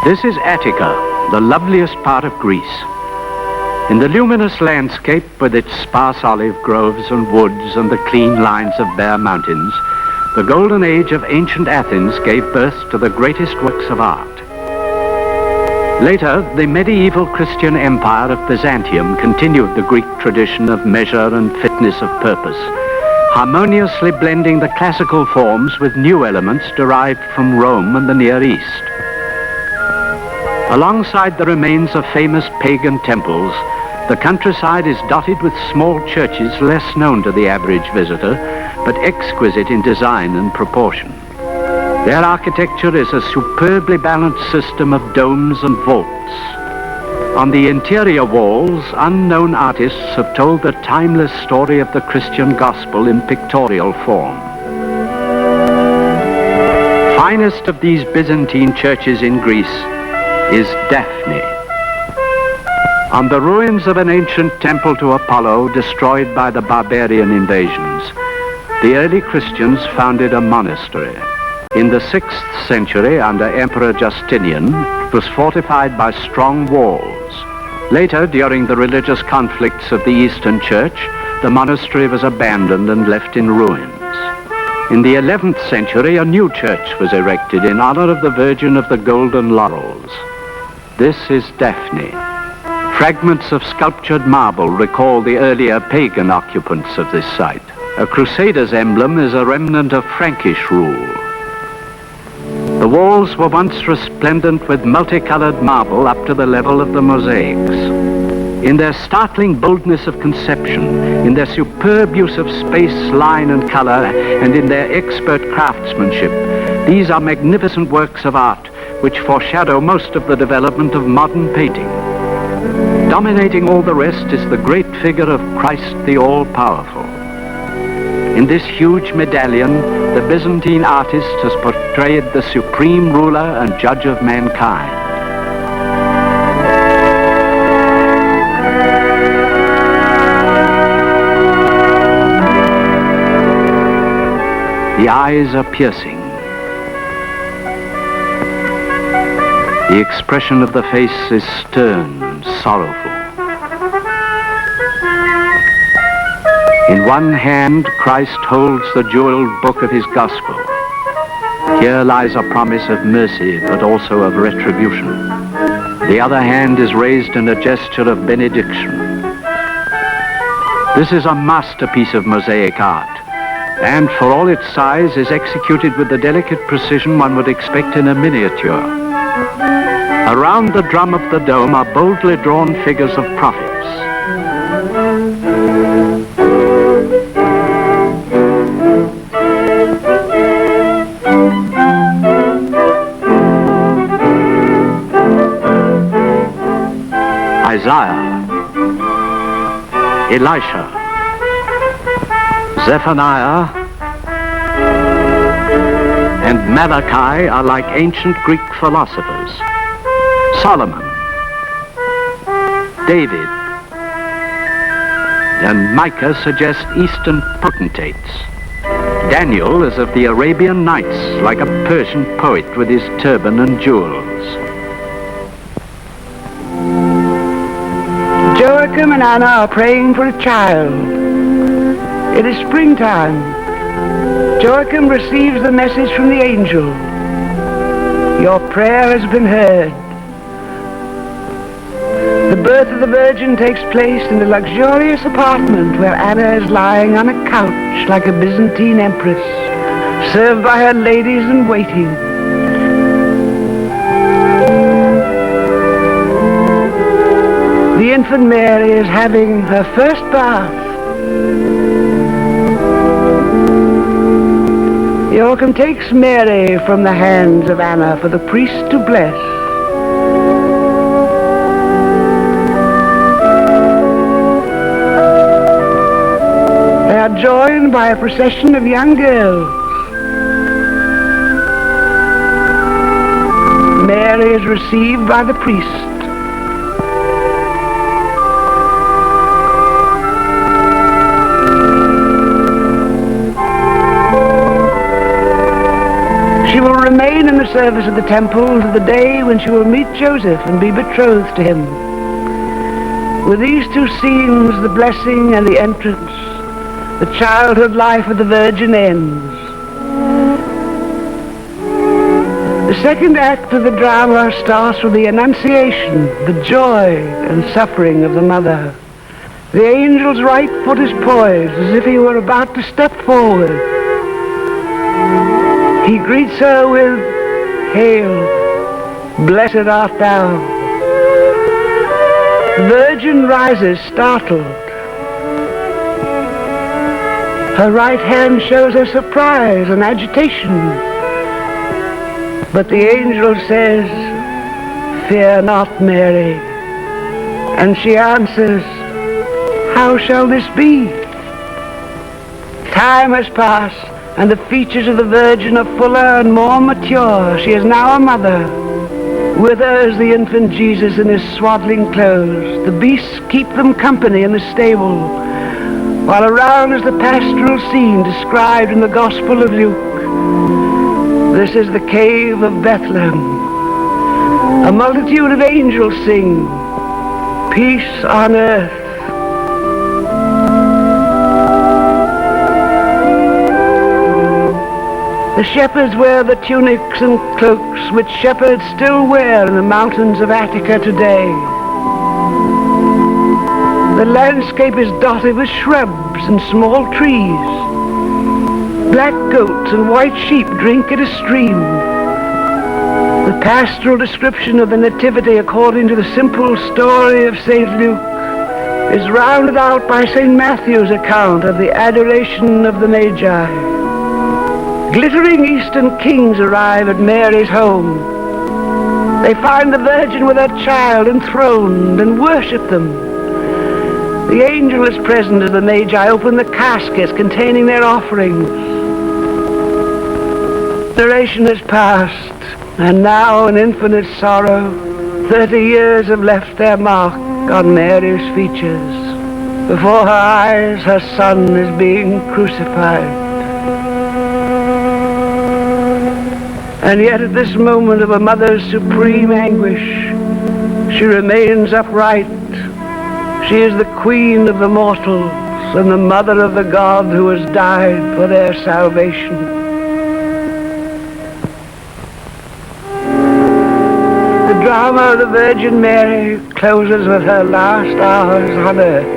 This is Attica, the loveliest part of Greece. In the luminous landscape with its sparse olive groves and woods and the clean lines of bare mountains, the golden age of ancient Athens gave birth to the greatest works of art. Later, the medieval Christian empire of Byzantium continued the Greek tradition of measure and fitness of purpose, harmoniously blending the classical forms with new elements derived from Rome and the Near East. Alongside the remains of famous pagan temples, the countryside is dotted with small churches less known to the average visitor, but exquisite in design and proportion. Their architecture is a superbly balanced system of domes and vaults. On the interior walls, unknown artists have told the timeless story of the Christian gospel in pictorial form. Finest of these Byzantine churches in Greece is Dafnie. On the ruins of an ancient temple to Apollo destroyed by the barbarian invasions, the early Christians founded a monastery. In the 6th century, under Emperor Justinian, it was fortified by strong walls. Later, during the religious conflicts of the Eastern Church, the monastery was abandoned and left in ruins. In the 11th century, a new church was erected in honor of the Virgin of the Golden Laurels. This is Dafnie. Fragments of sculptured marble recall the earlier pagan occupants of this site. A crusader's emblem is a remnant of Frankish rule. The walls were once resplendent with multicolored marble up to the level of the mosaics. In their startling boldness of conception, in their superb use of space, line, and color, and in their expert craftsmanship, these are magnificent works of art which foreshadow most of the development of modern painting. Dominating all the rest is the great figure of Christ the All-Powerful. In this huge medallion, the Byzantine artist has portrayed the supreme ruler and judge of mankind. The eyes are piercing. The expression of the face is stern and sorrowful. In one hand, Christ holds the jeweled book of his gospel. Here lies a promise of mercy, but also of retribution. The other hand is raised in a gesture of benediction. This is a masterpiece of mosaic art, and for all its size is executed with the delicate precision one would expect in a miniature. Around the drum of the dome are boldly drawn figures of prophets. Isaiah, Elisha, Zephaniah, and Malachi are like ancient Greek philosophers. Solomon, David, and Micah suggest Eastern potentates. Daniel is of the Arabian Nights, like a Persian poet with his turban and jewels. Joachim and Anna are praying for a child. It is springtime. Joachim receives the message from the angel. Your prayer has been heard. The birth of the Virgin takes place in the luxurious apartment where Anna is lying on a couch like a Byzantine empress, served by her ladies in waiting. The infant Mary is having her first bath. Joachim takes Mary from the hands of Anna for the priest to bless. They are joined by a procession of young girls. Mary is received by the priest. She will remain in the service of the temple to the day when she will meet Joseph and be betrothed to him. With these two scenes, the blessing and the entrance, the childhood life of the Virgin ends. The second act of the drama starts with the Annunciation, the joy and suffering of the mother. The angel's right foot is poised as if he were about to step forward. He greets her with, "Hail, blessed art thou." The Virgin rises startled. Her right hand shows her surprise and agitation. But the angel says, "Fear not, Mary." And she answers, "How shall this be?" Time has passed, and the features of the Virgin are fuller and more mature. She is now a mother. With her is the infant Jesus in his swaddling clothes. The beasts keep them company in the stable, while around is the pastoral scene described in the Gospel of Luke. This is the cave of Bethlehem. A multitude of angels sing, "Peace on earth." The shepherds wear the tunics and cloaks which shepherds still wear in the mountains of Attica today. The landscape is dotted with shrubs and small trees. Black goats and white sheep drink at a stream. The pastoral description of the Nativity according to the simple story of St. Luke is rounded out by St. Matthew's account of the adoration of the Magi. Glittering eastern kings arrive at Mary's home. They find the Virgin with her child enthroned and worship them. The angel is present as the Magi open the caskets containing their offerings. Duration has passed, and now in infinite sorrow, 30 years have left their mark on Mary's features. Before her eyes, her son is being crucified. And yet at this moment of a mother's supreme anguish, she remains upright. She is the queen of the mortals and the mother of the God who has died for their salvation. The drama of the Virgin Mary closes with her last hours on earth.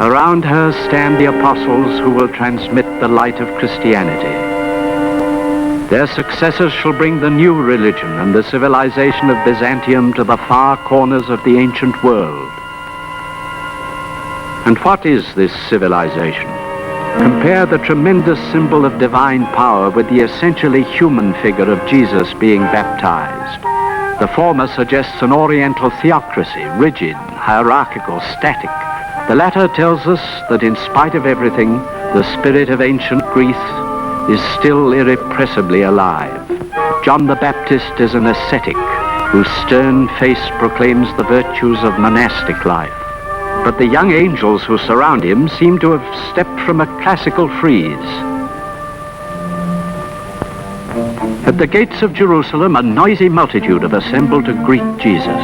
Around her stand the apostles who will transmit the light of Christianity. Their successors shall bring the new religion and the civilization of Byzantium to the far corners of the ancient world. And what is this civilization? Compare the tremendous symbol of divine power with the essentially human figure of Jesus being baptized. The former suggests an oriental theocracy, rigid, hierarchical, static. The latter tells us that in spite of everything, the spirit of ancient Greece is still irrepressibly alive. John the Baptist is an ascetic whose stern face proclaims the virtues of monastic life. But the young angels who surround him seem to have stepped from a classical frieze. At the gates of Jerusalem, a noisy multitude have assembled to greet Jesus.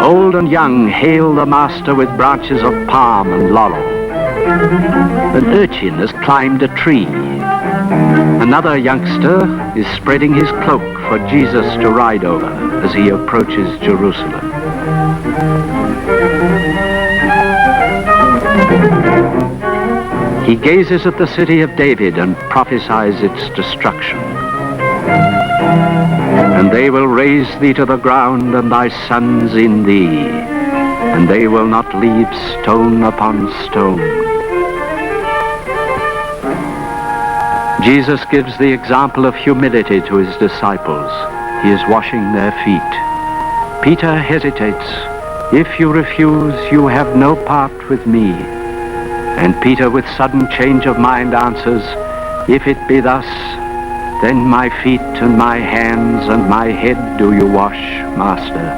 Old and young hail the Master with branches of palm and laurel. An urchin has climbed a tree. Another youngster is spreading his cloak for Jesus to ride over as he approaches Jerusalem. He gazes at the city of David and prophesies its destruction. And they will raze thee to the ground, and thy sons in thee, and they will not leave stone upon stone. Jesus gives the example of humility to his disciples. He is washing their feet. Peter hesitates. If you refuse, you have no part with me. And Peter, with sudden change of mind, answers, if it be thus, then my feet and my hands and my head do you wash, Master.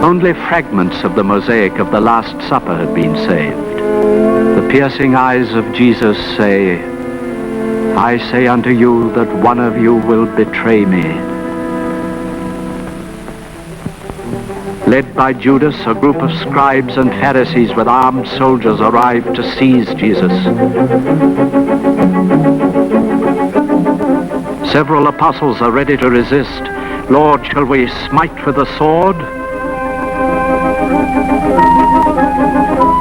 Only fragments of the mosaic of the Last Supper had been saved. The piercing eyes of Jesus say, I say unto you that one of you will betray me. Led by Judas, a group of scribes and Pharisees with armed soldiers arrived to seize Jesus. Several apostles are ready to resist. Lord, shall we smite with the sword?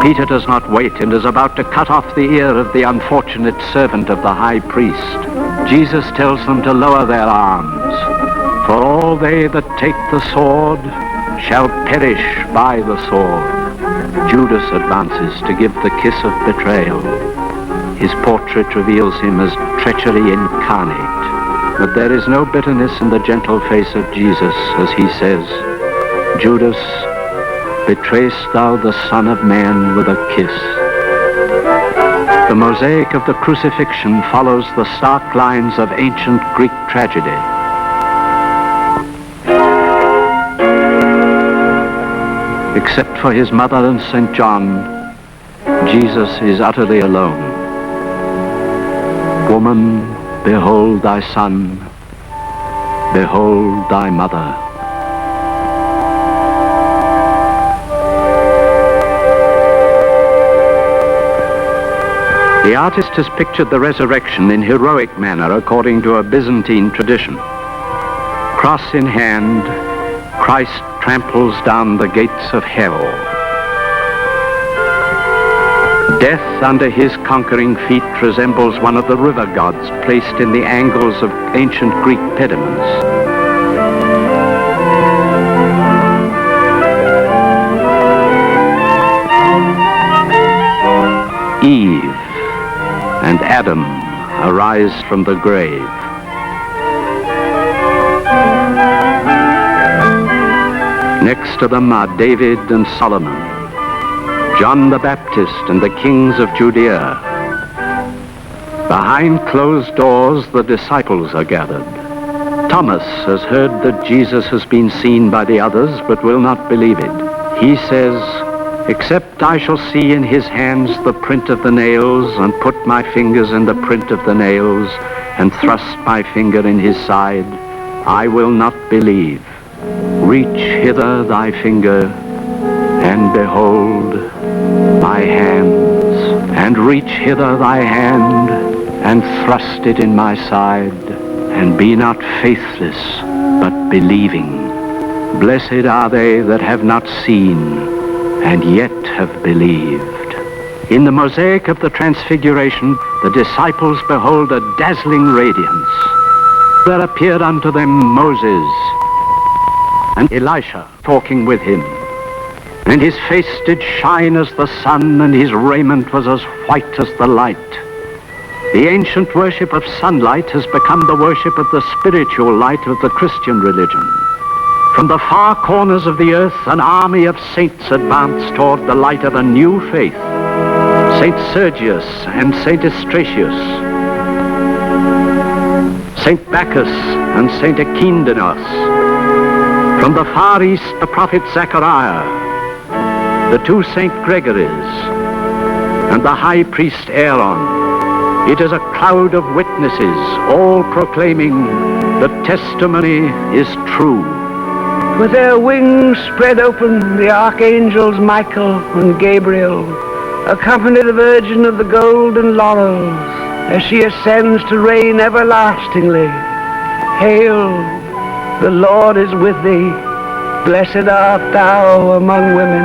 Peter does not wait and is about to cut off the ear of the unfortunate servant of the high priest. Jesus tells them to lower their arms, for all they that take the sword shall perish by the sword. Judas advances to give the kiss of betrayal. His portrait reveals him as treachery incarnate. But there is no bitterness in the gentle face of Jesus as he says, Judas, betrayest thou the Son of Man with a kiss? The mosaic of the crucifixion follows the stark lines of ancient Greek tragedy. Except for his mother and St. John, Jesus is utterly alone. Woman, behold thy son, behold thy mother. The artist has pictured the resurrection in heroic manner according to a Byzantine tradition. Cross in hand, Christ tramples down the gates of hell. Death under his conquering feet resembles one of the river gods placed in the angles of ancient Greek pediments. Eve and Adam arise from the grave. Next to them are David and Solomon, John the Baptist and the kings of Judea. Behind closed doors, the disciples are gathered. Thomas has heard that Jesus has been seen by the others, but will not believe it. He says, except I shall see in his hands the print of the nails, and put my fingers in the print of the nails, and thrust my finger in his side, I will not believe. Reach hither thy finger, and behold my hands, and reach hither thy hand, and thrust it in my side, and be not faithless, but believing. Blessed are they that have not seen, and yet have believed. In the mosaic of the Transfiguration, the disciples behold a dazzling radiance. There appeared unto them Moses and Elisha talking with him. And his face did shine as the sun, and his raiment was as white as the light. The ancient worship of sunlight has become the worship of the spiritual light of the Christian religion. From the far corners of the earth, an army of saints advanced toward the light of a new faith. Saint Sergius and Saint Estratius, Saint Bacchus and Saint Akindanos. From the far east, the prophet Zechariah, the two Saint Gregories, and the high priest Aaron. It is a cloud of witnesses, all proclaiming the testimony is true. With their wings spread open, the archangels Michael and Gabriel accompany the Virgin of the golden laurels as she ascends to reign everlastingly. Hail! The Lord is with thee. Blessed art thou among women,